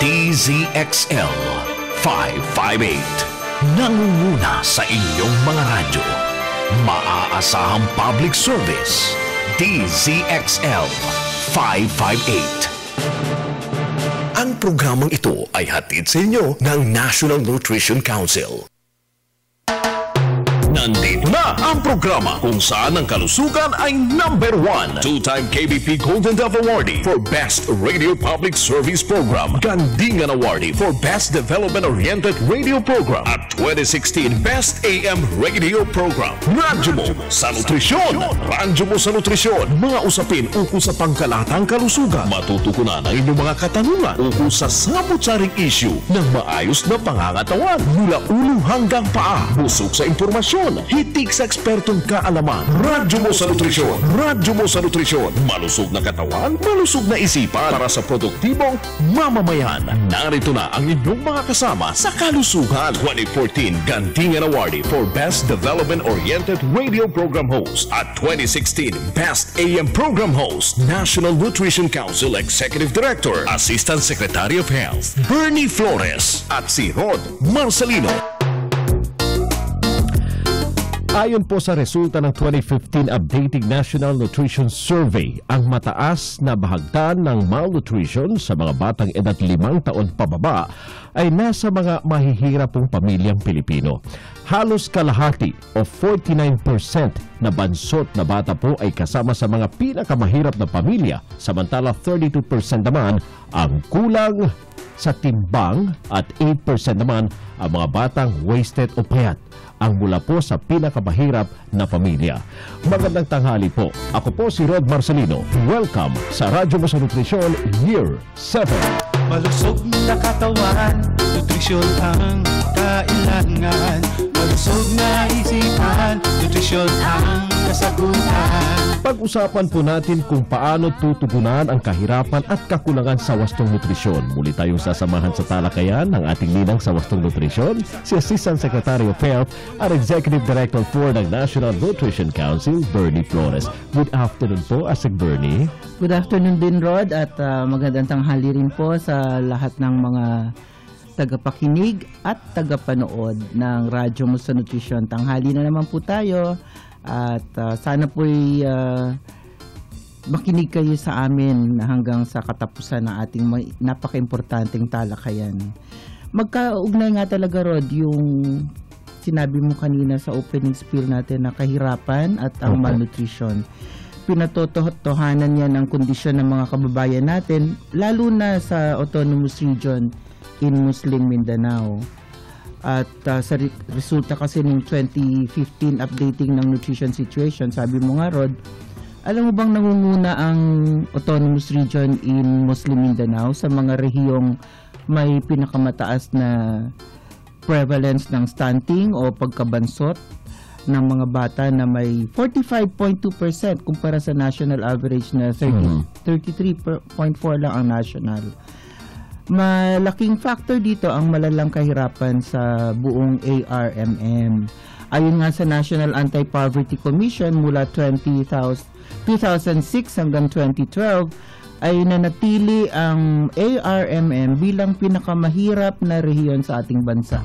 DZXL 558. Nangunguna sa inyong mga radyo. Maaasahang public service. DZXL 558. Ang programang ito ay hatid sa inyo ng National Nutrition Council. Nandito na ang programa kung saan ang kalusugan ay number 1. Two-time KBP Golden Dove Awardee for Best Radio Public Service Program, Gandingan Awardee for Best Development-Oriented Radio Program, at 2016 Best AM Radio Program. Radyo mo sa nutrisyon! Radyo mo sa nutrisyon! Mga usapin ukol sa pangkalatang kalusugan. Matutukunan ang inyong mga katanungan ukol sa samot-saring issue ng maayos na pangangatawan mula ulo hanggang paa. Busog sa impormasyon. Hitik sa ekspertong kaalaman. Radyo mo sa nutrisyon. Radyo mo sa nutrisyon. Malusog na katawan, malusog na isipan para sa produktibong mamamayan. Narito na ang inyong mga kasama sa kalusugan. 2014 Gandingan Awardee for Best Development-Oriented Radio Program Host at 2016 Best AM Program Host, National Nutrition Council Executive Director, Assistant Secretary of Health, Bernie Flores, at si Rod Marcelino. Ayon po sa resulta ng 2015 Updating National Nutrition Survey, ang mataas na bahagdan ng malnutrition sa mga batang edad 5 taon pababa ay nasa mga mahihirapong pamilyang Pilipino. Halos kalahati o 49% na bansot na bata po ay kasama sa mga pinakamahirap na pamilya, samantala 32% naman ang kulang sa timbang at 8% naman ang mga batang wasted o payat ang mula po sa pinakamahirap na pamilya. Magandang tanghali po. Ako po si Rod Marcelino. Welcome sa Radyo Mo sa Nutrisyon Year 7. Malusog na katawan, nutrisyon ang kailangan. Malusog na isipan, nutrisyon ang kasagutan. Pag-usapan po natin kung paano tutugunan ang kahirapan at kakulangan sa wastong nutrisyon. Muli tayong sasamahan sa talakayan ng ating ninang sa wastong nutrisyon, si Assistant Secretary of Health at Executive Director for ng National Nutrition Council, Bernie Flores. Good afternoon po, Asik Bernie. Good afternoon din, Rod, at magandang tanghali rin po sa lahat ng mga tagapakinig at tagapanood ng Radyo Mo sa Nutrisyon. Tanghali na naman po tayo at sana po'y makinig kayo sa amin hanggang sa katapusan ng ating napaka-importanteng talakayan. Magkaugnay nga talaga, Rod, yung sinabi mo kanina sa opening spiel natin na kahirapan at ang malnutrition. Pinatotohanan yan ang kondisyon ng mga kababayan natin, lalo na sa autonomous region in Muslim Mindanao. At sa resulta kasi ng 2015 updating ng nutrition situation, sabi mo nga, Rod, alam mo bang nangunguna ang autonomous region in Muslim Mindanao sa mga rehiyong may pinakamataas na prevalence ng stunting o pagkabansot ng mga bata na may 45.2% kumpara sa national average na 33.4 lang ang national. Malaking factor dito ang malalang kahirapan sa buong ARMM. Ayon nga sa National Anti-Poverty Commission, mula 2006 hanggang 2012 ay nanatili ang ARMM bilang pinakamahirap na rehiyon sa ating bansa.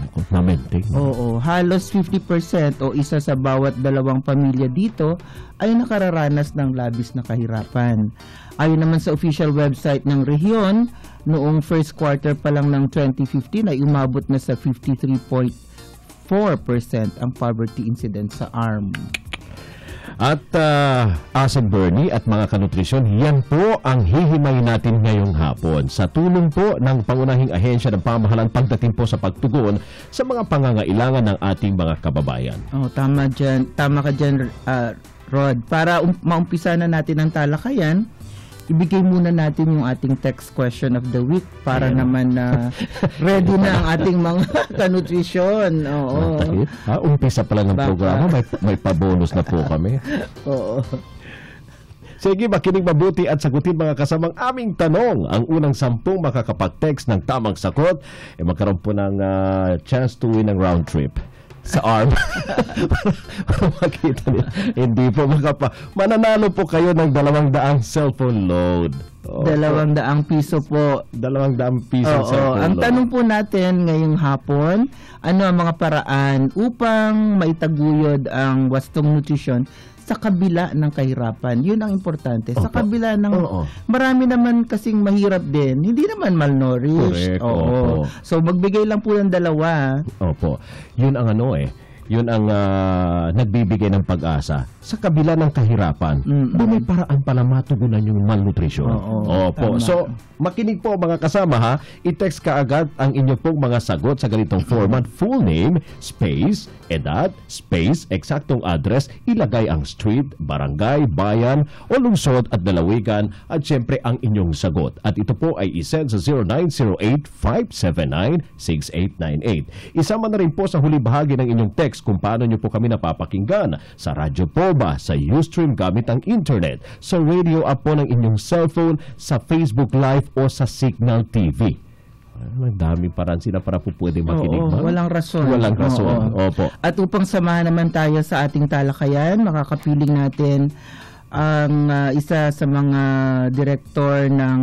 Oo, halos 50% o isa sa bawat dalawang pamilya dito ay nakararanas ng labis na kahirapan. Ayon naman sa official website ng rehiyon, noong first quarter pa lang ng 2015 ay umabot na sa 53.4% ang poverty incidence sa ARM. At Asik Bernie at mga kanutrisyon, yan po ang hihimayin natin ngayong hapon sa tulong po ng pangunahing ahensya ng pamahalaan pagdating po sa pagtugon sa mga pangangailangan ng ating mga kababayan. Oh, tama ka dyan, Rod. Para maumpisa na natin ang talakayan, ibigay muna natin yung ating text question of the week para naman na ready na ang ating mga kanutrisyon. Oo. Umpisa pala ng programa, may pabonus na po kami. Oo. Sige, makinig mabuti at sagutin mga kasamang aming tanong. Ang unang 10 makakapag-text ng tamang sagot, magkaroon po ng chance to win ng round trip sa ARM. Makita niyo, hindi po mananalo po kayo ng 200 cellphone load. 200 piso po. 200 piso Oo, cellphone. ang tanong po natin ngayong hapon, ano ang mga paraan upang maitaguyod ang wastong nutrisyon sa kabila ng kahirapan? Yun ang importante. Sa Opo. kabila ng Oo. marami naman kasing mahirap din. Hindi naman malnourished. Correct. Opo. So magbigay lang po ng 2. Opo. Yun ang yun ang nagbibigay ng pag-asa. Sa kabila ng kahirapan, may paraan pala matugunan yung malnutrition. tama. Opo. So, makinig po mga kasama ha. I-text ka agad ang inyo pong mga sagot sa ganitong format. Full name, space, edad, space, eksaktong address, ilagay ang street, barangay, bayan, o lungsod at dalawigan at syempre ang inyong sagot. At ito po ay isend sa 0908-579-6898. Isama na rin po sa huli bahagi ng inyong text kung paano nyo po kami napapakinggan sa radyo po ba, sa Ustream gamit ang internet, sa radio app po ng inyong cellphone, sa Facebook Live o sa Signal TV. Nagdami parang sila para po pwede makinig. Oo, walang rason. Walang rason. Oo. Opo. At upang samahan naman tayo sa ating talakayan, makakapiling natin ang isa sa mga direktor ng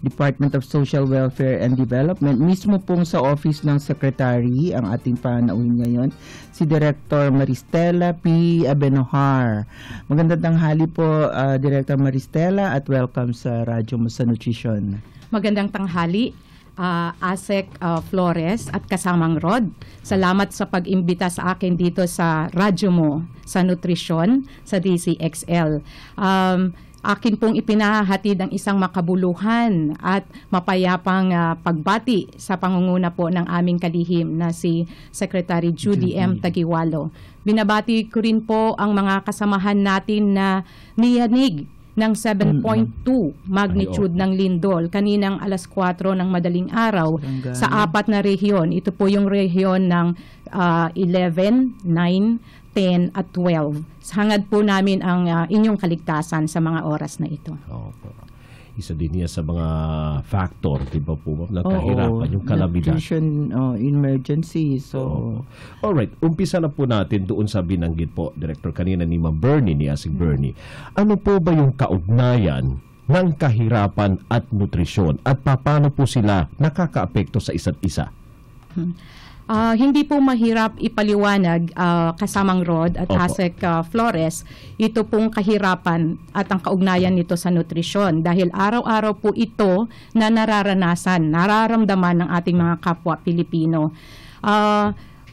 Department of Social Welfare and Development, mismo pong sa office ng Secretary, ang ating panauhin ngayon, si Director Maristela P. Abenojar. Magandang tanghali po, Director Maristela, at welcome sa Radyo Mo sa Nutrition. Magandang tanghali, Asek Flores at kasamang Rod. Salamat sa pag-imbita sa akin dito sa Radyo Mo sa Nutrisyon sa DCXL. Akin pong ipinahahatid ang isang makabuluhan at mapayapang pagbati sa pangunguna po ng aming kalihim na si Secretary Judy M. Tagiwalo. Binabati ko rin po ang mga kasamahan natin na niyanig ng 7.2 magnitude ng lindol kaninang alas 4 ng madaling araw sa 4 na rehiyon. Ito po yung rehiyon ng 11, 9, 10 at 12. Hangad po namin ang inyong kaligtasan sa mga oras na ito. Opo. Isa din niya sa mga factor, di ba po, na kahirapan, yung kalamidad. Nutrition emergency. So, Alright, umpisa na po natin doon sa binanggit po, Director, kanina ni Ma'am Bernie, ni Asik Bernie. Ano po ba yung kaugnayan ng kahirapan at nutrisyon at paano po sila nakakaapekto sa isa't isa? Hindi po mahirap ipaliwanag, kasamang Rod at Opo. Asek Flores, ito pong kahirapan at ang kaugnayan nito sa nutrisyon dahil araw-araw po ito na nararamdaman ng ating mga kapwa Pilipino.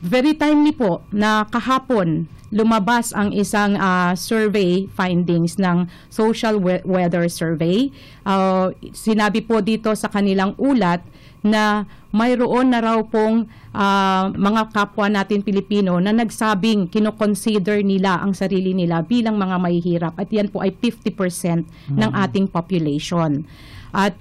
Very timely po na kahapon lumabas ang isang survey findings ng Social Weather Survey. Sinabi po dito sa kanilang ulat na mayroon na raw pong mga kapwa natin Pilipino na nagsabing kinoconsider nila ang sarili nila bilang mga mahihirap at yan po ay 50% ng ating population. At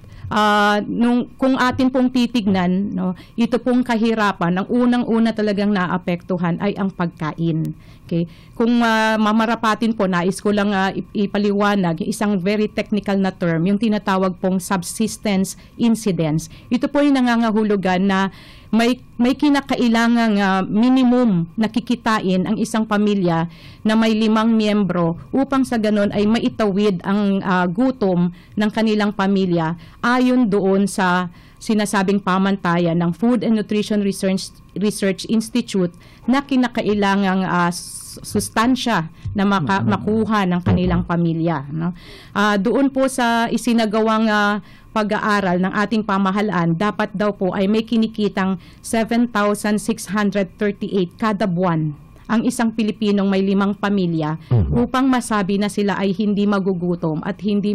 kung atin pong titignan, ito pong kahirapan, ang unang-una talagang naapektuhan ay ang pagkain. Okay? Kung mamarapatin po, nais ko lang ipaliwanag isang very technical na term, yung tinatawag pong subsistence incidence. Ito po yung nangangahulugan na may kinakailangang minimum na kikitain ang isang pamilya na may 5 miyembro upang sa ganon ay maitawid ang gutom ng kanilang pamilya ayon doon sa sinasabing pamantayan ng Food and Nutrition Research Institute na kinakailangang sustansya na makuha ng kanilang pamilya. No? Doon po sa isinagawang pag-aaral ng ating pamahalaan, dapat daw po ay may kinikitang 7,638 kada buwan ang isang Pilipinong may 5 pamilya upang masabi na sila ay hindi magugutom at hindi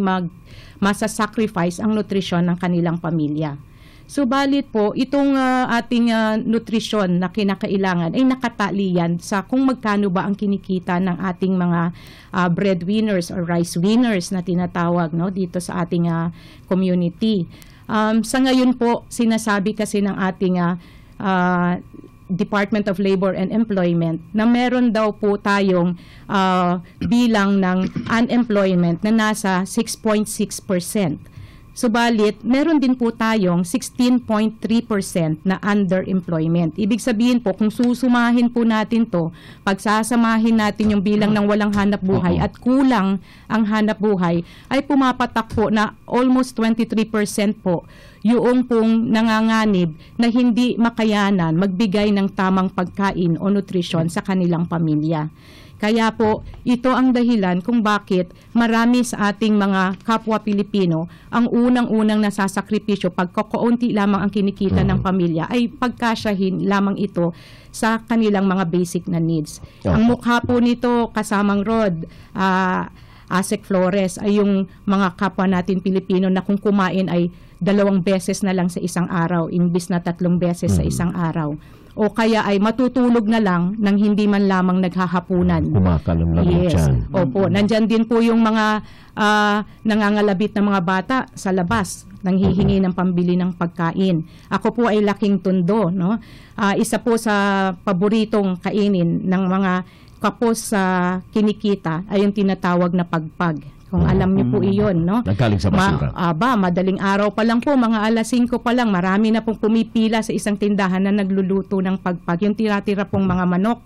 masasacrifice ang nutrisyon ng kanilang pamilya. Subalit po, itong ating nutrisyon na kinakailangan ay nakatalian sa kung magkano ba ang kinikita ng ating mga breadwinners or rice winners na tinatawag dito sa ating community. Sa ngayon po, sinasabi kasi ng ating Department of Labor and Employment na meron daw po tayong bilang ng unemployment na nasa 6.6%. Subalit, meron din po tayong 16.3% na underemployment. Ibig sabihin po, kung susumahin po natin to, pagsasamahin natin yung bilang ng walang hanap buhay at kulang ang hanap buhay, ay pumapatak po na almost 23% po yung pong nanganganib na hindi makayanan magbigay ng tamang pagkain o nutrisyon sa kanilang pamilya. Kaya po, ito ang dahilan kung bakit marami sa ating mga kapwa Pilipino ang unang-unang nasasakripisyo pagkakaunti lamang ang kinikita ng pamilya ay pagkasyahin lamang ito sa kanilang mga basic na needs. Ang mukha po nito, kasamang Rod, Asek Flores, ay yung mga kapwa natin Pilipino na kung kumain ay 2 beses na lang sa isang araw, imbis na 3 beses sa isang araw. O kaya ay matutulog na lang nang hindi man lamang naghahapunan. Kumakalam lang dyan. Opo, nandyan din po yung mga nangangalabit na mga bata sa labas, nanghihingi ng pambili ng pagkain. Ako po ay laking tundo, no? Isa po sa paboritong kainin ng mga kapos sa kinikita ay yung tinatawag na pagpag. Kung alam niyo po iyon, no? Nagkaling sa basura. Madaling araw pa lang po, mga alas 5 pa lang, marami na pong pumipila sa isang tindahan na nagluluto ng pagpag. Yung tira-tira pong mga manok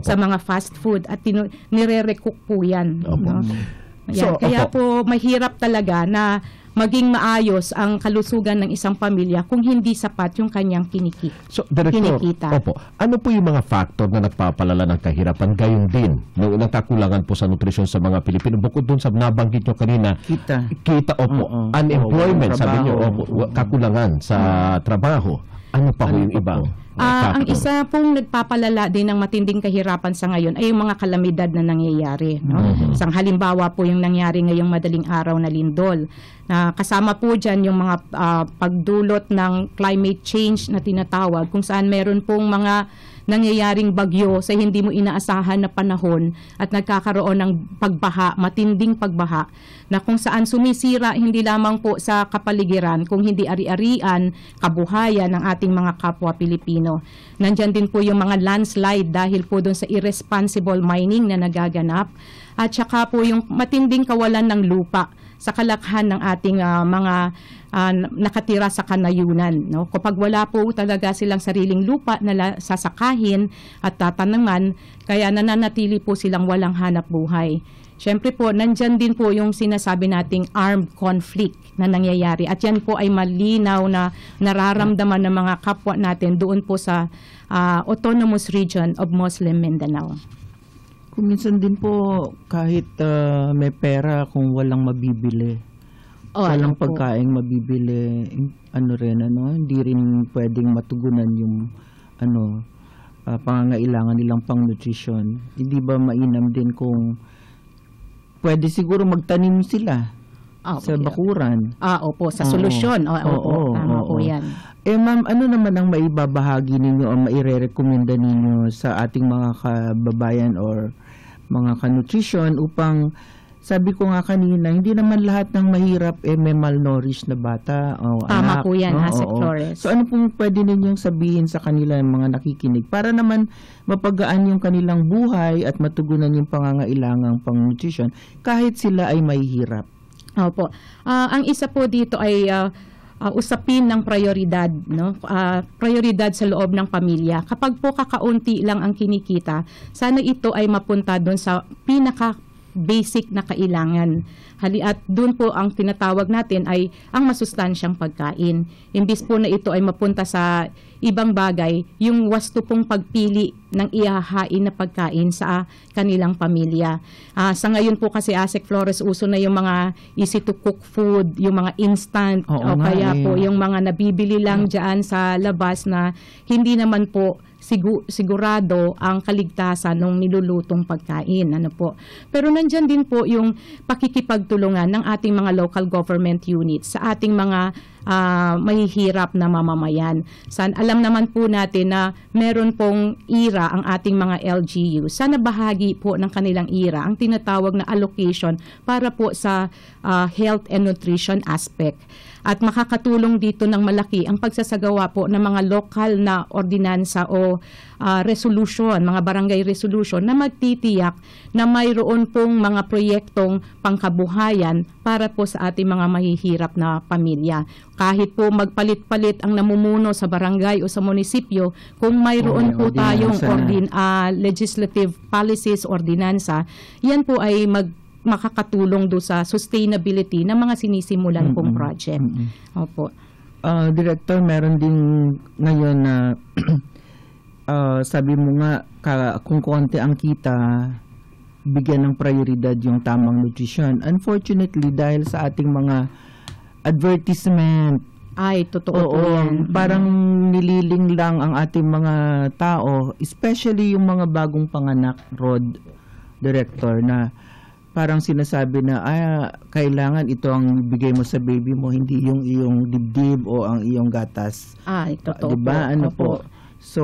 sa mga fast food at nire-recook po yan. No? Yan. Kaya po mahirap talaga na maging maayos ang kalusugan ng isang pamilya kung hindi sapat yung kanyang kinikita. So, Director, ano po yung mga factor na nagpapalala ng kahirapan gayon din ng ilang kakulangan po sa nutrisyon sa mga Pilipino? Bukod dun sa nabanggit nyo kanina, kita, unemployment, sabi nyo, kakulangan sa trabaho. Ano pa po yung ibang? Ang isa pong nagpapalala din ng matinding kahirapan sa ngayon ay yung mga kalamidad na nangyayari. No? Isang halimbawa po yung nangyari ngayong madaling araw na lindol. Kasama po dyan yung mga pagdulot ng climate change na tinatawag, kung saan meron pong mga nangyayaring bagyo sa hindi mo inaasahan na panahon at nagkakaroon ng pagbaha, matinding pagbaha, na kung saan sumisira hindi lamang po sa kapaligiran, kung hindi ari-arian, kabuhayan ng ating mga kapwa Pilipino. Nandyan din po yung mga landslide dahil po doon sa irresponsible mining na nagaganap, at saka po yung matinding kawalan ng lupa sa kalakhan ng ating mga nakatira sa kanayunan. No? Kapag wala po talaga silang sariling lupa na sasakahin at tatanaman, kaya nananatili po silang walang hanap buhay. Siyempre po, nandyan din po yung sinasabi nating armed conflict na nangyayari. At yan po ay malinaw na nararamdaman ng mga kapwa natin doon po sa Autonomous Region of Muslim Mindanao. Kung minsan din po, kahit may pera, kung walang mabibili, walang pagkain mabibili, hindi rin pwedeng matugunan yung pangangailangan nilang pang-nutrition. Hindi ba mainam din kung pwede siguro magtanim sila sa bakuran? Opo, sa solusyon. Tama po yan. Ma'am, ano naman ang maibabahagi ninyo o maire-recommenda ninyo sa ating mga kababayan or mga ka-nutrition upang, sabi ko nga kanina, hindi naman lahat ng mahirap may malnourished na bata o Tama anak. Po yan, Asek Flores. So ano pong pwede ninyong sabihin sa kanila, mga nakikinig, para naman mapagaan yung kanilang buhay at matugunan yung pangangailangang pang-nutrition kahit sila ay mahihirap? Opo. Ang isa po dito ay usapin ng prioridad, no? Prioridad sa loob ng pamilya. Kapag po kakaunti lang ang kinikita, sana ito ay mapunta doon sa pinaka basic na kailangan. At doon po ang tinatawag natin ay ang masustansyang pagkain. Imbis po na ito ay mapunta sa ibang bagay, yung wasto pong pagpili ng ihahain na pagkain sa kanilang pamilya. Sa ngayon po kasi, Asek Flores, uso na yung mga easy to cook food, yung mga instant, po yung mga nabibili lang dyan sa labas na hindi naman po sigurado ang kaligtasan ng nilulutong pagkain. Pero nandyan din po yung pakikipagtulungan ng ating mga local government units sa ating mga mahihirap na mamamayan. Alam naman po natin na meron pong IRA ang ating mga LGU. Sana bahagi po ng kanilang IRA ang tinatawag na allocation para po sa health and nutrition aspect. At makakatulong dito ng malaki ang pagsasagawa po ng mga lokal na ordinansa o resolution, mga barangay resolution na magtitiyak na mayroon pong mga proyektong pangkabuhayan para po sa ating mga mahihirap na pamilya. Kahit po magpalit-palit ang namumuno sa barangay o sa munisipyo, kung mayroon po tayong legislative policies, ordinansa, yan po ay makakatulong do sa sustainability ng mga sinisimulan pong project. Opo. Director, meron din ngayon na sabi mo nga kung konti ang kita, bigyan ng prioridad yung tamang nutrition. Unfortunately, dahil sa ating mga advertisement, ay, totoo po yan. Parang nililing lang ang ating mga tao, especially yung mga bagong panganak, Rod, Director, na parang sinasabi na kailangan ito ang ibigay mo sa baby mo, hindi yung iyong dibdib o ang iyong gatas. Ay, totoo diba? po. Ano po? So,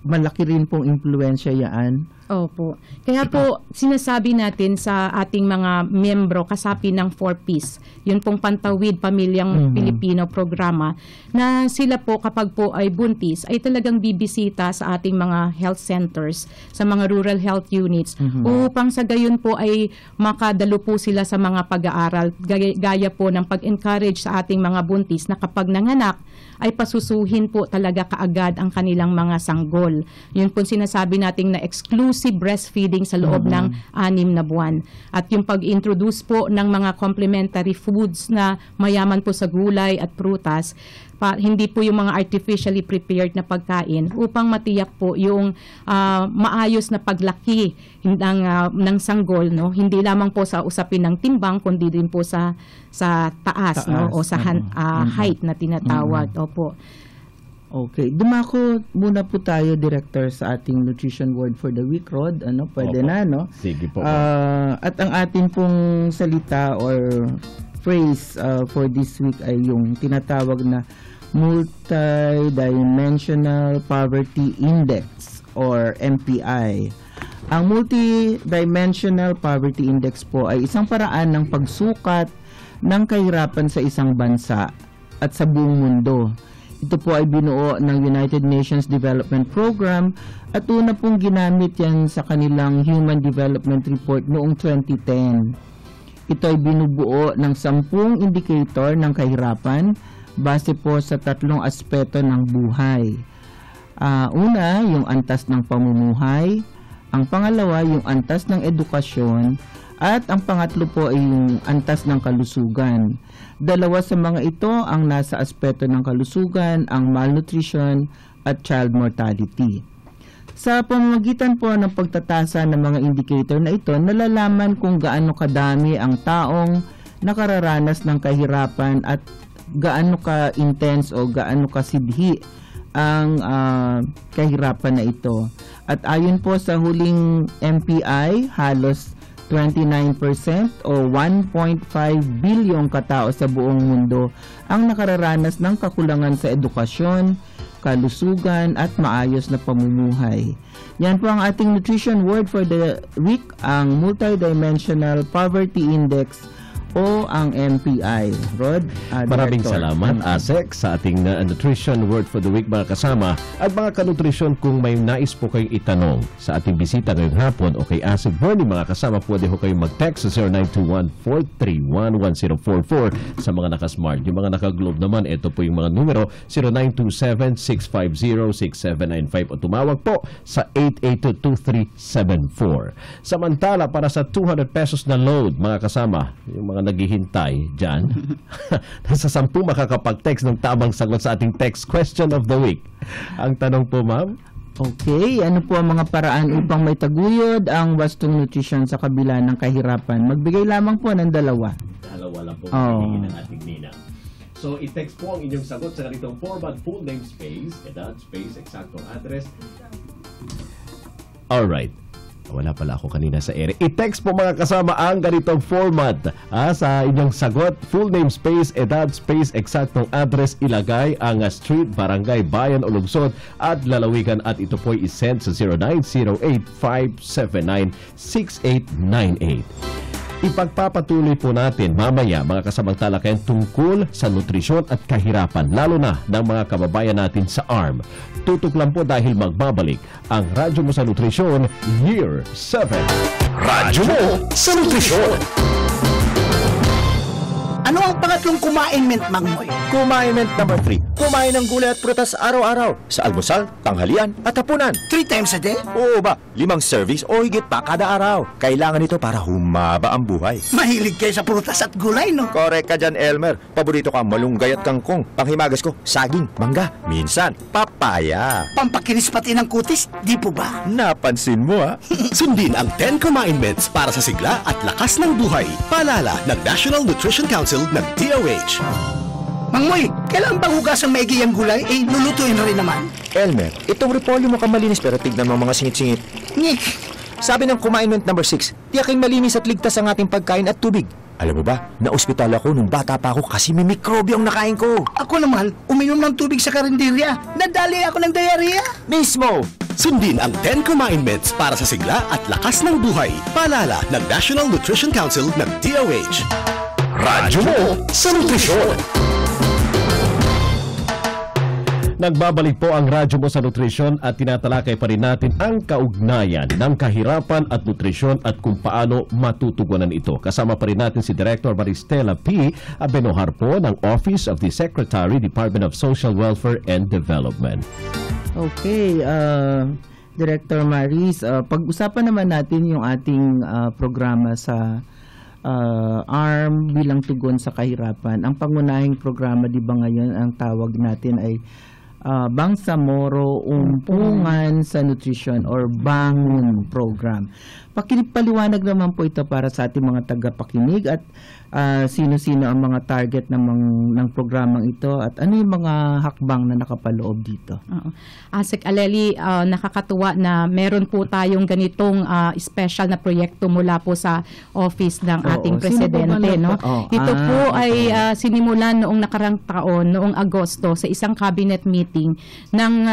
malaki rin pong impluwensya yan. Opo. Kaya po, sinasabi natin sa ating mga miyembro, kasapi ng 4Ps, yun pong Pantawid Pamilyang Pilipino programa, na sila po kapag po ay buntis, ay talagang bibisita sa ating mga health centers, sa mga rural health units, upang sa gayon po ay makadalo po sila sa mga pag-aaral, gaya po ng pag-encourage sa ating mga buntis na kapag nanganak, ay pasusuhin po talaga kaagad ang kanilang mga sanggol. Yun po sinasabi nating na exclusive breastfeeding sa loob ng 6 na buwan. At yung pag-introduce po ng mga complementary foods na mayaman po sa gulay at prutas, hindi po yung mga artificially prepared na pagkain upang matiyak po yung maayos na paglaki ng sanggol, no? Hindi lamang po sa usapin ng timbang kundi din po sa taas, no? O sa height na tinatawag. Opo. Okay. Dumako muna po tayo, Director, sa ating Nutrition Word for the Week, Rod. Pwede na, no? Sige po. At ang ating pong salita or phrase for this week ay yung tinatawag na Multidimensional Poverty Index or MPI. Ang Multidimensional Poverty Index po ay isang paraan ng pagsukat ng kahirapan sa isang bansa at sa buong mundo. Ito po ay binuo ng United Nations Development Program at una pong ginamit yan sa kanilang Human Development Report noong 2010. Ito ay binubuo ng 10 indicator ng kahirapan base po sa 3 aspeto ng buhay. Una, yung antas ng pamumuhay. Ang pangalawa, yung antas ng edukasyon. At ang pangatlo po ay yung antas ng kalusugan. 2 sa mga ito ang nasa aspeto ng kalusugan, ang malnutrition at child mortality. Sa pamamagitan po ng pagtatasa ng mga indicator na ito, nalalaman kung gaano kadami ang taong nakararanas ng kahirapan at gaano ka-intense o gaano kasidhi ang kahirapan na ito. At ayon po sa huling MPI, halos 29% o 1.5 bilyong katao sa buong mundo ang nakararanas ng kakulangan sa edukasyon, kalusugan at maayos na pamumuhay. Yan po ang ating nutrition word for the week, ang Multidimensional Poverty Index o ang MPI. Rod, maraming Director. salamat, Asek, sa ating nutrition word for the week, mga kasama. At mga kanutrisyon, kung may nais po kayong itanong sa ating bisita ngayong hapon o kay Asek Bernie, mga kasama, pwede ho kayong mag-text sa 0921-431-1044 sa mga naka-smart. Yung mga naka-globe naman, ito po yung mga numero 0927-650-6795 o tumawag po sa 882-2374. Samantala, para sa 200 pesos na load, mga kasama, yung mga naghihintay dyan, nasa 10 makakapag-text ng tamang sagot sa ating text question of the week. Ang tanong po, ma'am? Okay, ano po ang mga paraan upang may taguyod ang wastong nutrition sa kabila ng kahirapan? Magbigay lamang po ng 2. Dalawa lang po ng ating nina. So, i-text po ang inyong sagot sa ganitong format, full name space, edad space, eksaktong address. Alright. Wala pala ako kanina sa ere. I-text po mga kasama ang ganitong format. Sa inyong sagot, full name space, edad space, eksaktong address, ilagay ang street, barangay, bayan o lungsod at lalawigan at ito po'y isend sa 0908-579-6898. Ipagpapatuloy po natin mamaya mga kasamang talakayan tungkol sa nutrisyon at kahirapan, lalo na ng mga kababayan natin sa ARM. Tutok lang po dahil magbabalik ang Radyo Mo sa Nutrisyon Year 7. Radyo Mo sa Nutrisyon. Ano ang pangatlong kumain-ment, Mang Moy? Kumain-ment number 3. Kumain ng gulay at prutas araw-araw. Sa almusal, tanghalian at hapunan. 3 times a day? Oo ba? 5 servings o higit pa kada araw. Kailangan ito para humaba ang buhay. Mahilig kayo sa prutas at gulay, no? Correct ka dyan, Elmer. Paborito ko ang malunggay at kangkong. Panghimagas ko, saging, mangga, minsan, papaya. Pampakinis pati ng kutis, di po ba? Napansin mo, ha? Sundin ang 10 Kumain-ments para sa sigla at lakas ng buhay. Paalala ng National Nutrition Council ng DOH. Mang Moy, kailan bang hugas ang maigi ang gulay? Lulutuin rin naman. Elmer, itong repolyo mo malinis pero tignan mo mga singit-singit. Ngik! Sabi ng Kumain-ment number 6, tiyaking malinis at ligtas ang ating pagkain at tubig. Alam mo ba, na-ospital ako nung bata pa ako kasi may mikrobyo ang nakain ko. Ako naman, uminom ng tubig sa karinderya. Nadali ako ng diarrhea. Mismo! Sundin ang 10 Kumain-ments para sa sigla at lakas ng buhay. Paalala ng National Nutrition Council ng DOH. Radyo Mo sa Nutrisyon. Nagbabalik po ang Radyo Mo sa Nutrisyon at tinatalakay pa rin natin ang kaugnayan ng kahirapan at nutrisyon at kung paano matutugunan ito. Kasama pa rin natin si Director Maristela P. Abenojar po ng Office of the Secretary, Department of Social Welfare and Development. Okay, Director Maris, pag-usapan naman natin yung ating programa sa ARM bilang tugon sa kahirapan. Ang pangunahing programa, di ba ngayon, ang tawag natin ay Bangsamoro Umpungan sa Nutrition or Bangon Program. Pakipaliwanag naman po ito para sa ating mga tagapakinig at sino-sino ang mga target ng programang ito at ano yung mga hakbang na nakapaloob dito. Asik Aleli, nakakatuwa na meron po tayong ganitong special na proyekto mula po sa office ng ating presidente. No? Ito po ay sinimulan noong nakarang taon, noong Agosto, sa isang cabinet meeting nang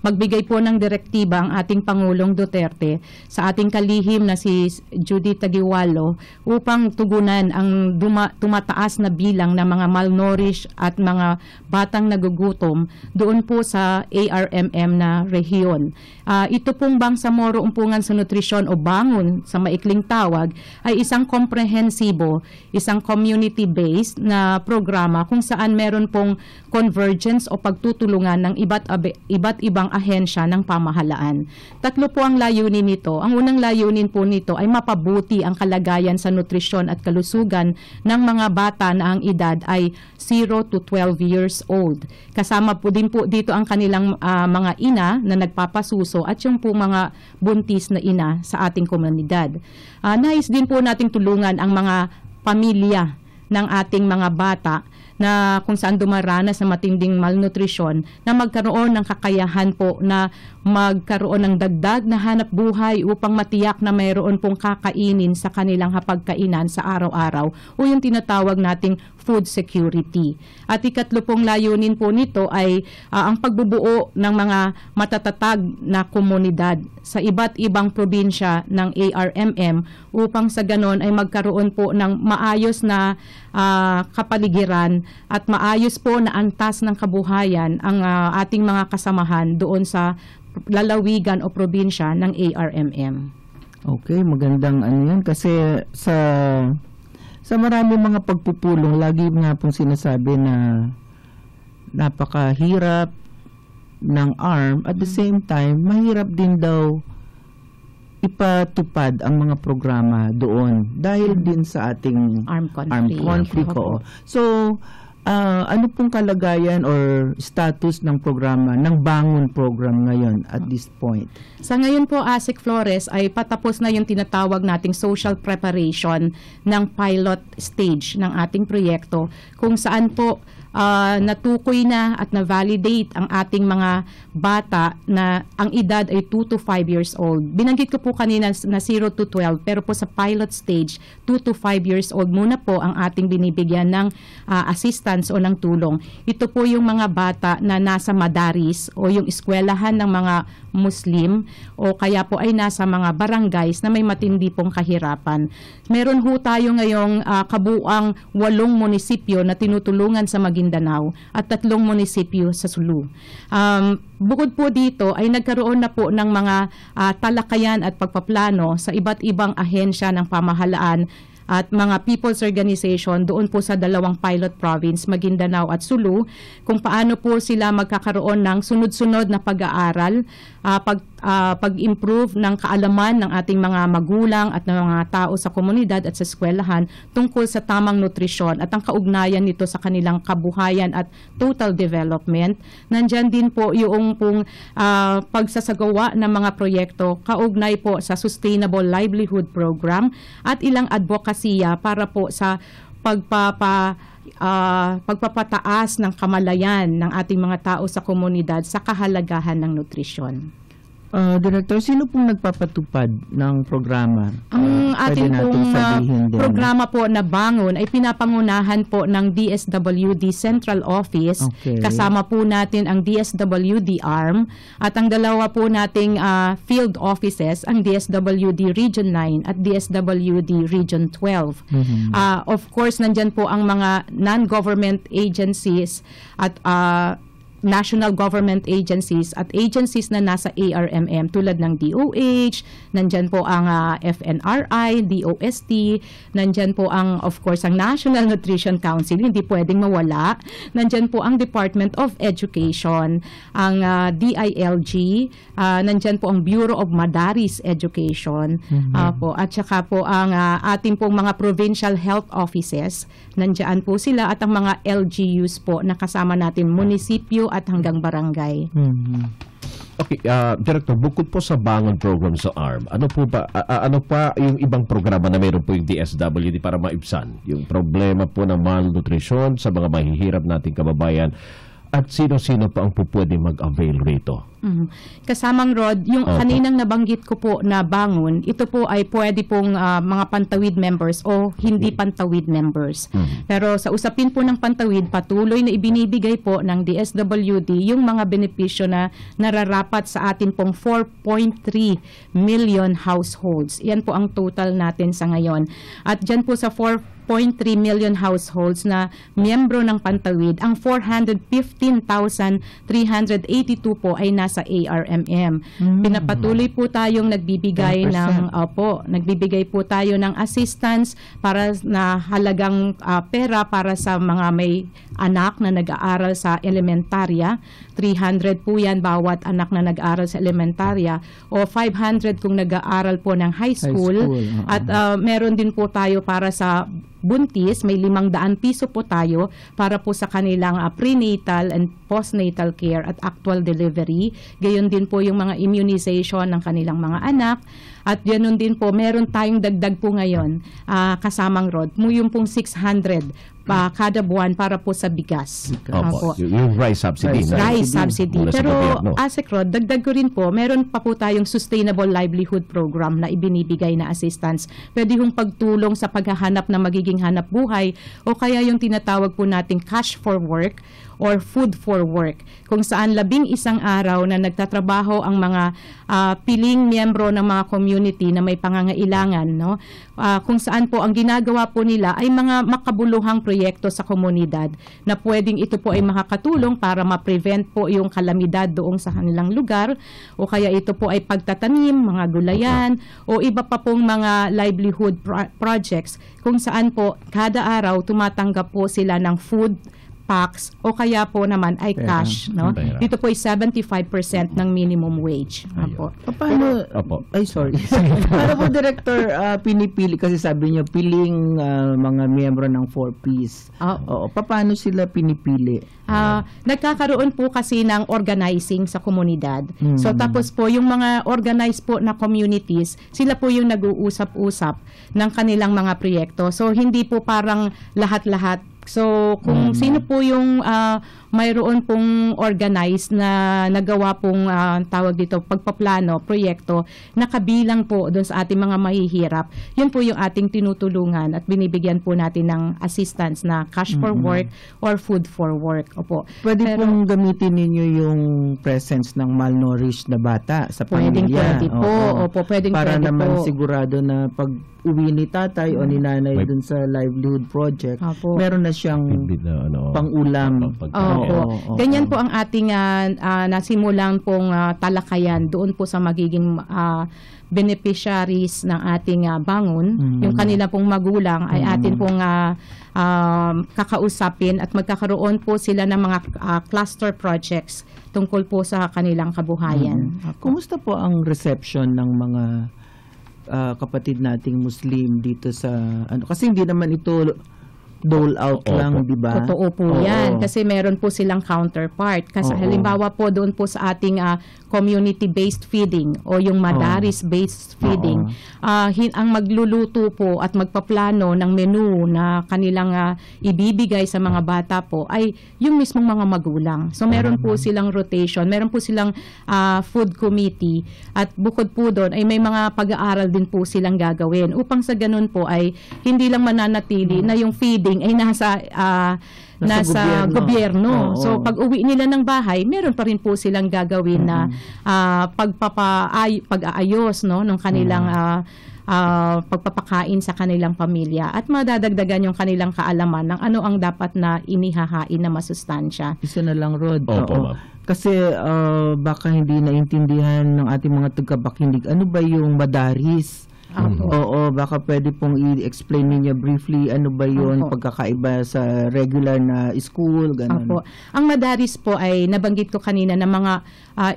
magbigay po ng direktiba ang ating Pangulong Duterte sa ating kalihim na si Judith Taguiwalo upang tugunan ang tumataas na bilang ng mga malnourished at mga batang nagugutom doon po sa ARMM na rehiyon. Ito pong Bangsamoro Umpungan sa Nutrisyon o Bangon sa maikling tawag ay isang komprehensibo, isang community-based na programa kung saan meron pong convergence o pagtutulungan ng iba't ibang ahensya ng pamahalaan. Tatlo po ang layunin nito. Ang unang layunin po nito ay mapabuti ang kalagayan sa nutrisyon at kalusugan ng mga bata na ang edad ay 0 to 12 years old. Kasama po din po dito ang kanilang mga ina na nagpapasuso at yung po mga buntis na ina sa ating komunidad. Nais din po nating tulungan ang mga pamilya ng ating mga bata na kung saan dumaranas ng matinding malnutrisyon na magkaroon ng kakayahan po na magkaroon ng dagdag na hanap buhay upang matiyak na mayroon pong kakainin sa kanilang hapagkainan sa araw-araw o yung tinatawag nating food security. At ikatlo pong layunin po nito ay ang pagbubuo ng mga matatatag na komunidad sa iba't ibang probinsya ng ARMM upang sa ganon ay magkaroon po ng maayos na kapaligiran at maayos po na antas ng kabuhayan ang ating mga kasamahan doon sa lalawigan o probinsya ng ARMM. Okay, magandang ano yan kasi sa marami mga pagpupulong, lagi nga pong sinasabi na napakahirap ng ARM at the same time, mahirap din daw ipatupad ang mga programa doon dahil din sa ating armed conflict. So, ano pong kalagayan or status ng programa, ng Bangon program ngayon at this point? Sa ngayon po, Asik Flores, ay patapos na yung tinatawag nating social preparation ng pilot stage ng ating proyekto kung saan po natukoy na at na-validate ang ating mga bata na ang edad ay 2 to 5 years old. Binanggit ko po kanina na 0 to 12, pero po sa pilot stage, 2 to 5 years old muna po ang ating binibigyan ng assistance o ng tulong. Ito po yung mga bata na nasa madaris o yung eskwelahan ng mga Muslim o kaya po ay nasa mga barangays na may matindi pong kahirapan. Meron ho tayo ngayong kabuang 8 munisipyo na tinutulungan sa Maguindanao at 3 munisipyo sa Sulu. Bukod po dito ay nagkaroon na po ng mga talakayan at pagpaplano sa iba't ibang ahensya ng pamahalaan at mga people's organization doon po sa 2 pilot province, Maguindanao at Sulu, kung paano po sila magkakaroon ng sunod-sunod na pag-aaral, pag-improve ng kaalaman ng ating mga magulang at ng mga tao sa komunidad at sa eskwelahan tungkol sa tamang nutrisyon at ang kaugnayan nito sa kanilang kabuhayan at total development. Nandyan din po yung pong pagsasagawa ng mga proyekto kaugnay po sa Sustainable Livelihood Program at ilang advokasya para po sa pagpapataas ng kamalayan ng ating mga tao sa komunidad sa kahalagahan ng nutrisyon. Director, sino pong nagpapatupad ng programa? Ang ating pong din programa po na Bangon ay pinapangunahan po ng DSWD Central Office. Okay. Kasama po natin ang DSWD ARM at ang 2 po nating field offices, ang DSWD Region 9 at DSWD Region 12. Of course, nandyan po ang mga non-government agencies at national government agencies at agencies na nasa ARMM tulad ng DOH, nandyan po ang FNRI, DOST, nandyan po ang, of course, ang National Nutrition Council, hindi pwedeng mawala. Nandyan po ang Department of Education, ang DILG, nandyan po ang Bureau of Madaris Education, po, at saka po ang ating pong mga provincial health offices, nandyan po sila at ang mga LGUs po na kasama natin, munisipyo at hanggang barangay. Okay, Director, bukod po sa Bangon program sa ARM, ano pa yung ibang programa na meron po yung DSWD para maibsan yung problema po ng malnutrition sa mga mahihirap nating kababayan at sino-sino pa ang pwedeng mag-avail rito? Kasamang Rod, yung kaninang nabanggit ko po na Bangon, ito po ay pwede pong mga pantawid members o hindi pantawid members. Pero sa usapin po ng pantawid, patuloy na ibinibigay po ng DSWD yung mga benepisyo na nararapat sa atin pong 4.3 million households. Yan po ang total natin sa ngayon. At dyan po sa 4.3 million households na miyembro ng pantawid, ang 415,382 po ay nasa ARMM. Pinapatuloy po tayong nagbibigay 10%. nagbibigay po tayo ng assistance para na halagang pera para sa mga may anak na nag-aaral sa elementarya. 300 po yan bawat anak na nag-aaral sa elementarya o 500 kung nag-aaral po ng high school. At meron din po tayo para sa buntis, may 500 piso po tayo para po sa kanilang prenatal and postnatal care at actual delivery. Gayon din po yung mga immunization ng kanilang mga anak. At ganoon din po, meron tayong dagdag po ngayon, kasamang Rod, yung pong 600 kada buwan para po sa bigas. Opo, yung rice subsidy. Rice subsidy. Mula sa Pero gobyerno. Rod, dagdag ko rin po, meron pa po tayong Sustainable Livelihood Program na ibinibigay na assistance. Pwede hong pagtulong sa paghahanap ng magiging hanap buhay o kaya yung tinatawag po nating cash for work or food for work, kung saan 11 araw na nagtatrabaho ang mga piling miyembro ng mga community na may pangangailangan, no? Kung saan po ang ginagawa po nila ay mga makabuluhang proyekto sa komunidad na pwedeng ito po ay makakatulong para ma-prevent po yung kalamidad doon sa kanilang lugar o kaya ito po ay pagtatanim, mga gulayan o iba pa pong mga livelihood projects kung saan po kada araw tumatanggap po sila ng food packs o kaya po naman ay cash, no? Pera. Dito po ay 75% ng minimum wage. Apo. Paano? Ay, sorry. Paano po, Director, pinipili? Kasi sabi niyo, piling mga miyembro ng 4Ps. Oo. Paano sila pinipili? Nagkakaroon po kasi ng organizing sa komunidad. So tapos po yung mga organized po na communities, sila po yung nag-uusap-usap ng kanilang mga proyekto. So hindi po parang lahat-lahat So, kung sino po yung mayroon pong organized na nagawa pong tawag dito, pagpaplano, proyekto, nakabilang po doon sa ating mga mahihirap, yun po yung ating tinutulungan at binibigyan po natin ng assistance na cash for work or food for work. Opo. Pwede pong gamitin ninyo yung presence ng malnourished na bata sa pamilya. Pwede po. Oo. Opo, pwedeng para pwede naman po. Sigurado na pag uwi ni tatay o ni nanay dun sa livelihood project, Opo. meron na siyang pang-ulam. Opo. Ganyan po ang ating nasimulang pong talakayan doon po sa magiging beneficiaries ng ating bangon. Yung kanila pong magulang ay atin pong kakausapin at magkakaroon po sila ng mga cluster projects tungkol po sa kanilang kabuhayan. Kumusta po ang reception ng mga kapatid nating Muslim dito sa kasi hindi naman ito dole out lang, di ba? Totoo po yan. Kasi meron po silang counterpart. Kasi halimbawa po doon po sa ating community-based feeding o yung madaris-based feeding, ang magluluto po at magpaplano ng menu na kanilang ibibigay sa mga bata po ay yung mismong mga magulang. So meron po silang rotation, meron po silang food committee at bukod po doon ay may mga pag-aaral din po silang gagawin upang sa ganun po ay hindi lang mananatili na yung feeding ay nasa gobyerno. So pag uwi nila ng bahay, meron pa rin po silang gagawin na pag-aayos ng kanilang pagpapakain sa kanilang pamilya at madadagdagan yung kanilang kaalaman ng ano ang dapat na inihahain na masustansya. Isa na lang, Rod. Opo, kasi baka hindi naintindihan ng ating mga tagapakinig. Ano ba yung madaris? Oo, baka pwede pong i-explain ninyo briefly ano ba yun, pagkakaiba sa regular na school, ganun. Opo. Ang madaris po ay nabanggit ko kanina na mga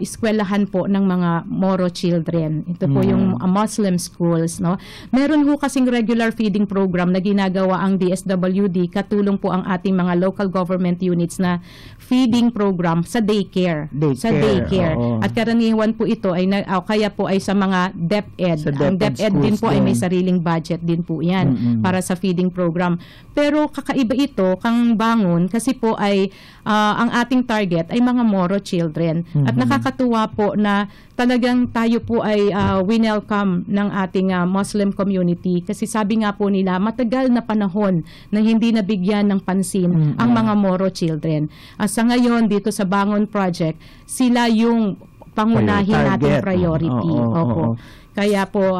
eskwelahan po ng mga Moro children. Ito po yung Muslim schools, no? Meron ho kasing regular feeding program na ginagawa ang DSWD, katulong po ang ating mga local government units na feeding program sa daycare. Sa daycare. At karaniwan po ito ay kaya po ay sa mga DepEd. Ang DepEd din po ay may sariling budget din po yan para sa feeding program. Pero kakaiba ito, kang bangon, kasi po ay ang ating target ay mga Moro children. At nakakatuwa po na talagang tayo po ay winelcome ng ating Muslim community kasi sabi nga po nila matagal na panahon na hindi nabigyan ng pansin ang mga Moro children. Sa ngayon dito sa Bangon Project, sila yung pangunahin nating priority. Opo. Kaya po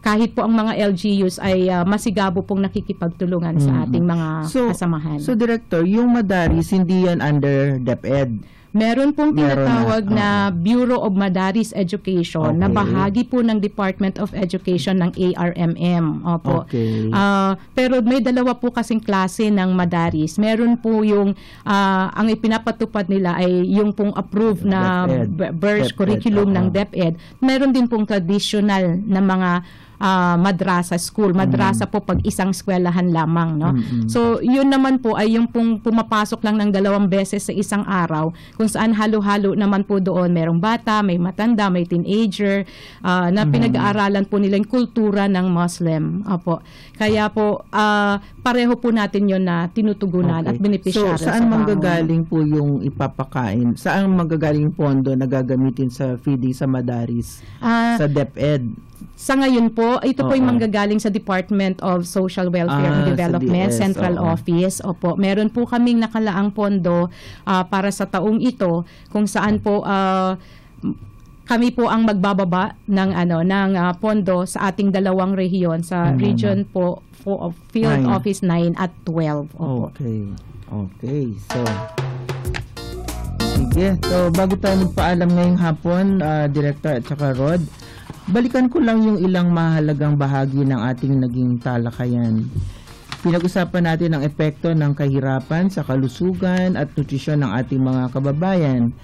kahit po ang mga LGUs ay masigabo pong nakikipagtulungan sa ating mga kasamahan. So Director, yung madaris hindi yan under DepEd? Meron pong tinatawag na Bureau of Madaris Education na bahagi po ng Department of Education ng ARMM. Opo. Pero may dalawa po kasing klase ng madaris. Meron po yung ang ipinapatupad nila ay yung pong approved na birth curriculum ng DepEd. Meron din pong traditional na mga madrasa school. Madrasa po pag isang eskwelahan lamang, no? So, yun naman po ay yung pong pumapasok lang ng 2 beses sa isang araw kung saan halo-halo naman po doon. Merong bata, may matanda, may teenager na pinag-aaralan po nila yung kultura ng Muslim. Opo. Kaya po, pareho po natin yun na tinutugunan at beneficiary. So, saan manggagaling po yung ipapakain? Saan manggagaling yung pondo na gagamitin sa feeding sa madaris? Sa DepEd? Sa ngayon po, ito po yung manggagaling sa Department of Social Welfare and Development, Central Office. Opo, meron po kaming nakalaang pondo para sa taong ito kung saan po kami po ang magbababa ng pondo sa ating 2 rehiyon sa region po Field Office 9 at 12. Opo. Okay. Sige. So, bago tayo magpaalam ngayong hapon, Director at saka Rod, balikan ko lang yung ilang mahalagang bahagi ng ating naging talakayan. Pinag-usapan natin ang epekto ng kahirapan sa kalusugan at nutrisyon ng ating mga kababayan.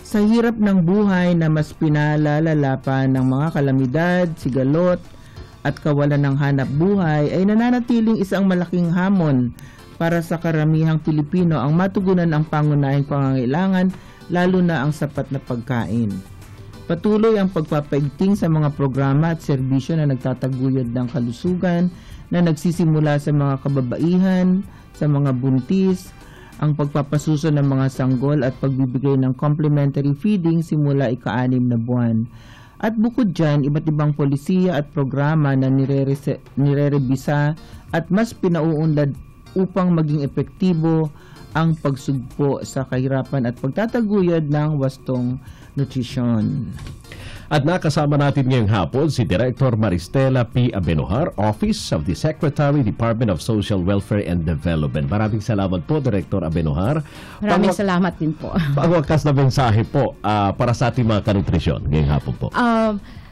Sa hirap ng buhay na mas pinalalala pa ng mga kalamidad, sigalot at kawalan ng hanap buhay ay nananatiling isang malaking hamon para sa karamihang Pilipino ang matugunan ang pangunahing pangangailangan, lalo na ang sapat na pagkain. Patuloy ang pagpapaigting sa mga programa at serbisyo na nagtataguyod ng kalusugan na nagsisimula sa mga kababaihan, sa mga buntis, ang pagpapasuso ng mga sanggol at pagbibigay ng complimentary feeding simula ika-6 na buwan. At bukod dyan, iba't ibang polisiya at programa na nirerebisa at mas pinauunlad upang maging epektibo ang pagsugpo sa kahirapan at pagtataguyod ng wastong nutrisyon. At nakasama natin ngayong hapon si Director Maristela P. Abenojar, Office of the Secretary, Department of Social Welfare and Development. Maraming salamat po, Director Abenojar. Maraming salamat din po. Pangwakas na mensahe po para sa ating mga kanutrisyon ngayong hapon po.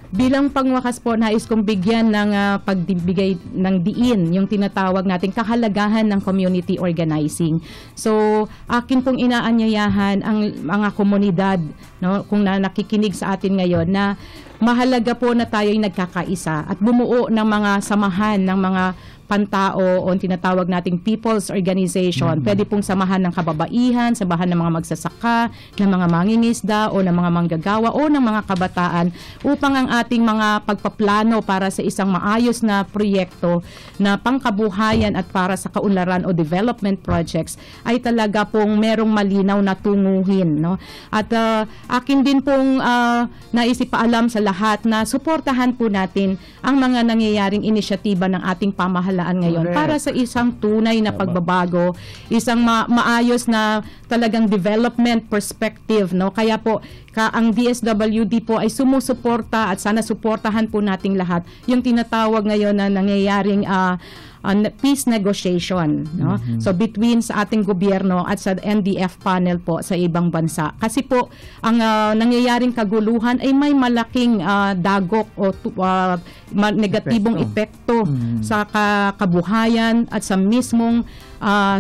Bilang pangwakas po, nais kong bigyan ng pagbibigay ng diin yung tinatawag nating kahalagahan ng community organizing. So, akin pong inaanyayahan ang mga komunidad, no, kung nakikinig sa atin ngayon, na mahalaga po na tayo'y nagkakaisa at bumuo ng mga samahan ng mga pantao o tinatawag nating people's organization. Pwede pong samahan ng kababaihan, samahan ng mga magsasaka, ng mga mangingisda o ng mga manggagawa o ng mga kabataan upang ang ating mga pagpaplano para sa isang maayos na proyekto na pangkabuhayan at para sa kaunlaran o development projects ay talaga pong merong malinaw na tunguhin. No? At akin din pong naisipaalam sa lahat na suportahan po natin ang mga nangyayaring inisyatiba ng ating pamahalaan ngayon. Correct. Para sa isang tunay na pagbabago, isang maayos na talagang development perspective, no? Kaya po ang DSWD po ay sumusuporta at sana suportahan po nating lahat yung tinatawag ngayon na nangyayaring peace negotiation, no? So between sa ating gobyerno at sa NDF panel po sa ibang bansa. Kasi po ang nangyayaring kaguluhan ay may malaking dagok o negatibong epekto sa kabuhayan at sa mismong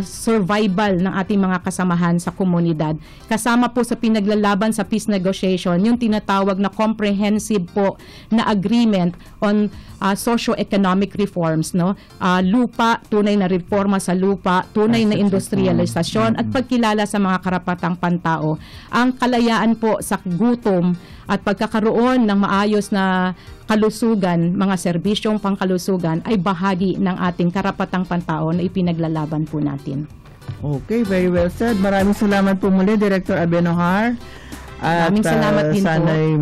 survival ng ating mga kasamahan sa komunidad. Kasama po sa pinaglalaban sa peace negotiation yung tinatawag na comprehensive po na agreement on socio-economic reforms, no? Lupa, tunay na reforma sa lupa, tunay na industrialisasyon at pagkilala sa mga karapatang pantao. Ang kalayaan po sa gutom at pagkakaroon ng maayos na kalusugan, mga serbisyong pangkalusugan ay bahagi ng ating karapatang pantao na ipinaglalaban po natin. Okay, very well said. Maraming salamat po muli, Director Abenojar. Maraming salamat din po. Sana'y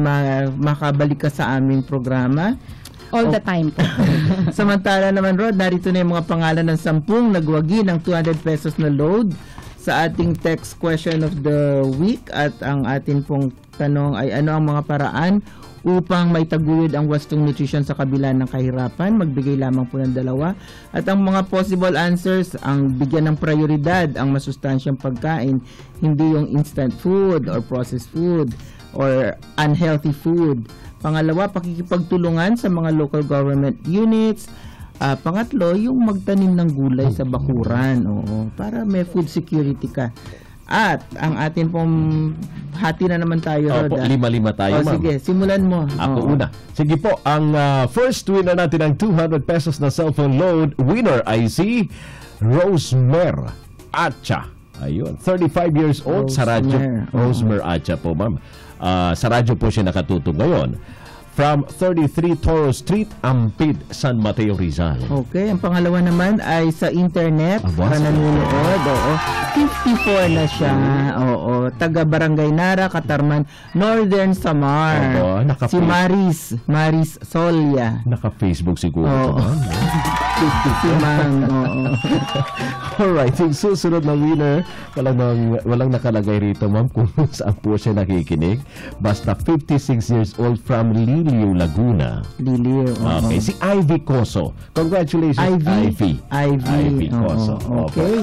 makabalik ka sa aming programa. All the time po. Samantala naman, Rod, narito na yung mga pangalan ng 10 nagwagi ng 200 pesos na load sa ating text question of the week. At ang atin pong tanong ay ano ang mga paraan upang may taguyod ang wastong nutrition sa kabila ng kahirapan. Magbigay lamang po ng 2. At ang mga possible answers, ang bigyan ng prioridad ang masustansyang pagkain, hindi yung instant food or processed food or unhealthy food. Pangalawa, pakikipagtulungan sa mga local government units. Pangatlo, yung magtanim ng gulay sa bakuran, para may food security ka. At ang atin pong hati na naman tayo, Rod. 5-5 tayo, ma'am. Sige, simulan mo. Ako una. Sige po, ang first winner natin ng 200 pesos na cellphone load winner ay si Rosemary Acha. Ayun, 35 years old sa radyo. Rosemary Acha po, ma'am. Sa radyo po siya nakatuto ngayon. From 33 Toro Street, Ampid, San Mateo, Rizal. Okay, ang pangalawa naman ay sa internet. Nanonood. 54 na siya. Taga Barangay Nara, Katarman, Northern Samar. Si Maris Solia. Naka-Facebook siguro. Si Mang. Alright, yung susunod na winner, walang nakalagay rito, ma'am, kung saan po siya nakikinig. Basta 56 years old from Liliu, Laguna. Liliu. Okay, si Ivy Coso. Congratulations, Ivy Coso. Okay.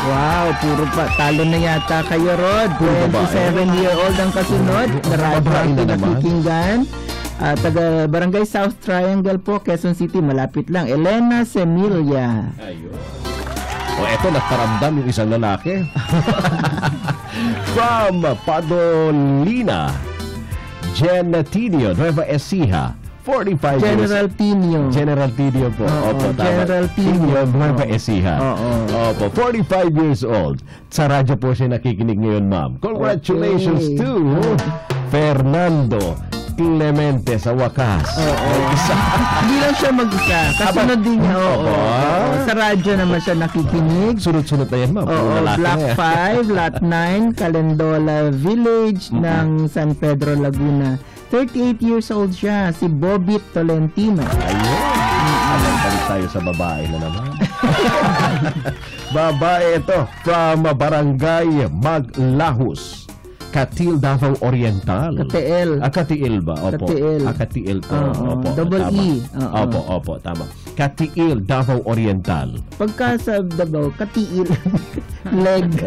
Wow, puro pa. Talo na yata kayo, Rod. 27-year-old ang kasunod. Radyo ang pinakikinggan. Taga Barangay South Triangle po, Quezon City. Malapit lang. Elena Semilia. Ayun. Eto, nagparamdam yung isang lalaki. From Padolina, Genetinio, Nueva Ecija, 45 General years. Tinio. General Tinio po. Opo, General Tinio. Nueva Ecija. Opo, 45 years old. Sa radyo po siya nakikinig ngayon, ma'am. Congratulations to Fernando Clemente sa wakas. Oo. Hindi lang siya mag-isa. Kasunod din niya. Oo. Sa radyo naman siya nakikinig. Sunod-sunod na yan, ma'am. Oo, Block 5, Lot 9, Calendola Village ng San Pedro, Laguna. 38 years old siya, si Bobby Tolentino. Ayun. Balik tayo sa babae na naman. Babae ito from Barangay Maglahus, Katil, Davao Oriental. Katiil. Katiil ba? Opo. Katiil. Katiil to. Opo. Double tama. E. Opo, tama. Katiil, Davao Oriental. Pagka sa Davao, Katiil. Leg.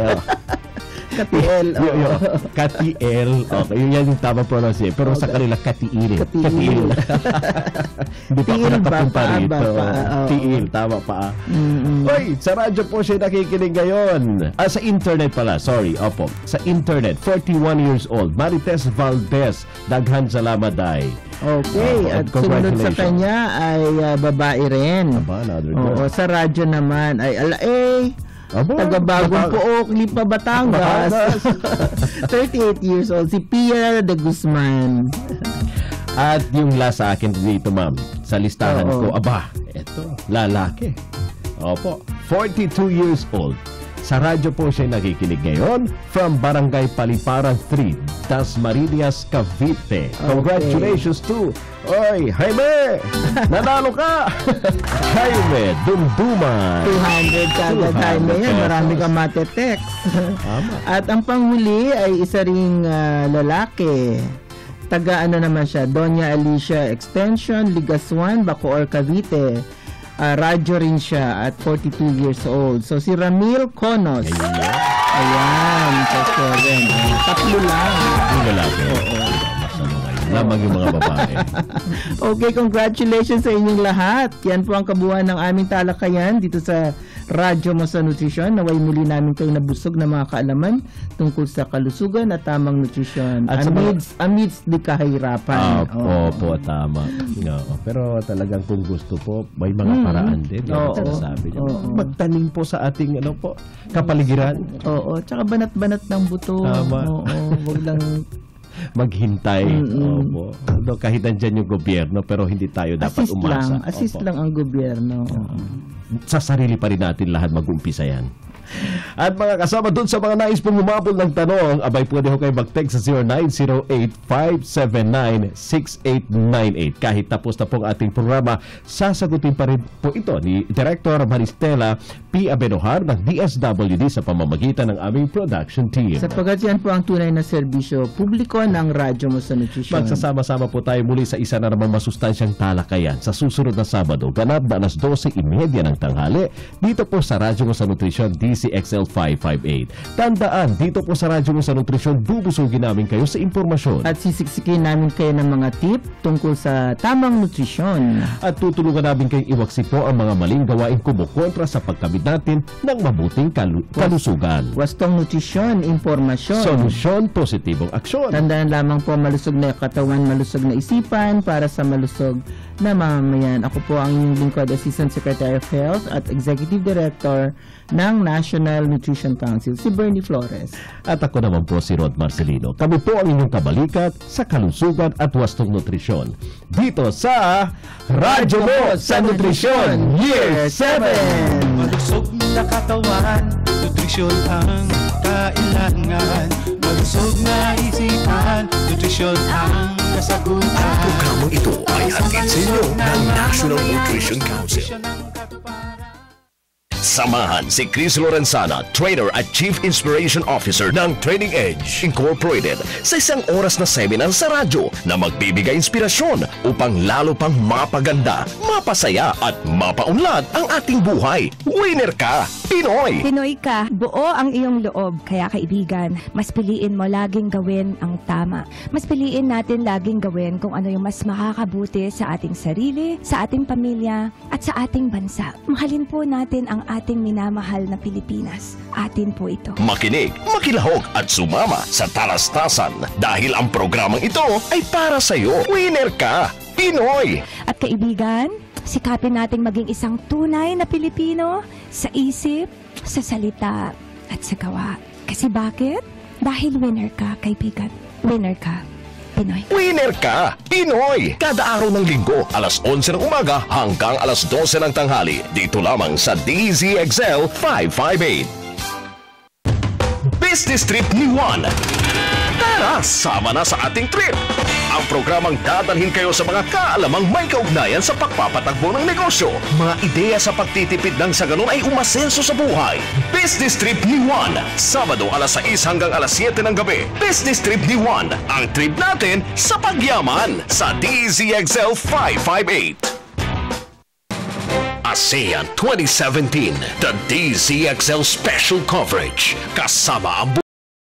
Katiil. Katiil. Okay, yun yan yung tama pronunciation. Pero sa kanila, Katiil. Katiil. Hindi pa ako nakapunta rito. Tiil, tama pa. Oy, sa radyo po siya nakikinig ngayon. Sa internet pala, sorry. Opo, sa internet, 41 years old. Marites Valdez. Daghan salamat, day. Okay, at sumunod sa kanya ay babae rin. Aba, another girl. Oo, sa radyo naman ay taga-Bagong Pook, Lipa, Batangas. 38 years old, si Pia de Guzman. At yung last sa akin dito, ma'am, sa listahan ko, eto, lalaki. Opo, 42 years old. Sa radyo po siya nakikinig ngayon from Barangay Paliparan 3, Dasmariñas, Cavite. Congratulations to Jaime! Nanalo ka! Jaime Dumduman. 200 kagad, Jaime yan. Marami kang matetext. At ang panghuli ay isa ring lalaki. Taga naman siya, Doña Alicia Extension, Ligaswan, Bacoor, Cavite. Radyo rin siya at 42 years old. So si Ramil Conos. Ayan, so rin. Tatlo lang. Yung lalaki. Lamang yung mga babae. Okay, congratulations sa inyong lahat. Yan po ang kabuuan ng aming talakayan dito sa Radyo Mo sa Nutrisyon. Naway muli namin kayo nabusog na mga kaalaman tungkol sa kalusugan at tamang nutrisyon at amidst di kahirapan. Opo, tama. No, pero talagang kung gusto po, may mga paraan din. Sabi niya. Magtanim po sa ating kapaligiran. Oo, tsaka banat-banat ng buto. Tama. Huwag lang maghintay. Opo. Kahit nandyan yung gobyerno, pero hindi tayo dapat umasa. Assist lang ang gobyerno. Sa sarili pa rin natin lahat mag-umpisa yan. At mga kasama dun sa mga nais pong humabol ng tanong, abay pwede ho kayo mag-text sa 0908-579-6898. Kahit tapos na pong ating programa, sasagutin pa rin po ito ni Director Maristela P. Abenojar ng DSWD sa pamamagitan ng aming production team. Sapagkat yan po ang tunay na serbisyo publiko ng Radyo Mo sa Nutrisyon. Magsasama-sama po tayo muli sa isa na naman masustansyang talakayan sa susunod na Sabado, ganap na alas 12:30 ng tanghali, dito po sa Radyo Mo sa Nutrisyon, DCXL 558. Tandaan, dito po sa Radyo Mo sa Nutrisyon, bubusugin namin kayo sa impormasyon. At sisiksikin namin kayo ng mga tip tungkol sa tamang nutrisyon. At tutulungan namin kayong iwaksi po ang mga maling gawain kumukontra sa pagkamit natin ng mabuting kalusugan. Wastong nutrisyon, impormasyon. Solusyon, positibong aksyon. Tandaan lamang po, malusog na katawan, malusog na isipan para sa malusog na mamamayan. Ako po ang inyong lingkod, Assistant Secretary of Health at Executive Director ng National Nutrition Council, si Bernie Flores. At ako naman po si Rod Marcelino. Kami po ang inyong kabalikat sa kalusugan at wastong nutrisyon. Dito sa Radyo Mo sa Nutrisyon Year 7! Malusog na katawan, nutrisyon ang kailangan. Malusog na isipan, nutrisyon ang kasagutan. Ang programang ito ay hatid sa inyo ng National Nutrition Council. Samahan si Chris Lorenzana, Trainer at Chief Inspiration Officer ng Training Edge Incorporated sa isang oras na seminar sa radyo na magbibigay inspirasyon upang lalo pang mapaganda, mapasaya at mapaunlad ang ating buhay. Winner ka! Pinoy! Pinoy ka, buo ang iyong loob. Kaya kaibigan, mas piliin mo laging gawin ang tama. Mas piliin natin laging gawin kung ano yung mas makakabuti sa ating sarili, sa ating pamilya, at sa ating bansa. Mahalin po natin ang ating minamahal na Pilipinas. Atin po ito. Makinig, makilahok at sumama sa talastasan dahil ang programang ito ay para sa iyo. Winner ka! Pinoy! At kaibigan, sikapin nating maging isang tunay na Pilipino sa isip, sa salita, at sa gawa. Kasi bakit? Dahil winner ka, kaibigan. Winner ka. Pinoy. Winner ka! Pinoy! Kada araw ng linggo, alas 11 ng umaga hanggang alas 12 ng tanghali. Dito lamang sa DZXL 558. Business Trip ni Juan. Tara, sama na sa ating trip! Ang programang dadalhin kayo sa mga kaalamang may kaugnayan sa pagpapatakbo ng negosyo. Mga ideya sa pagtitipid nang sa ganun ay umasenso sa buhay. Business Trip ni Juan. Sabado alas 6 hanggang alas 7 ng gabi. Business Trip ni Juan. Ang trip natin sa pagyaman sa DZXL 558. ASEAN 2017, the DZXL Special Coverage. Kasama ang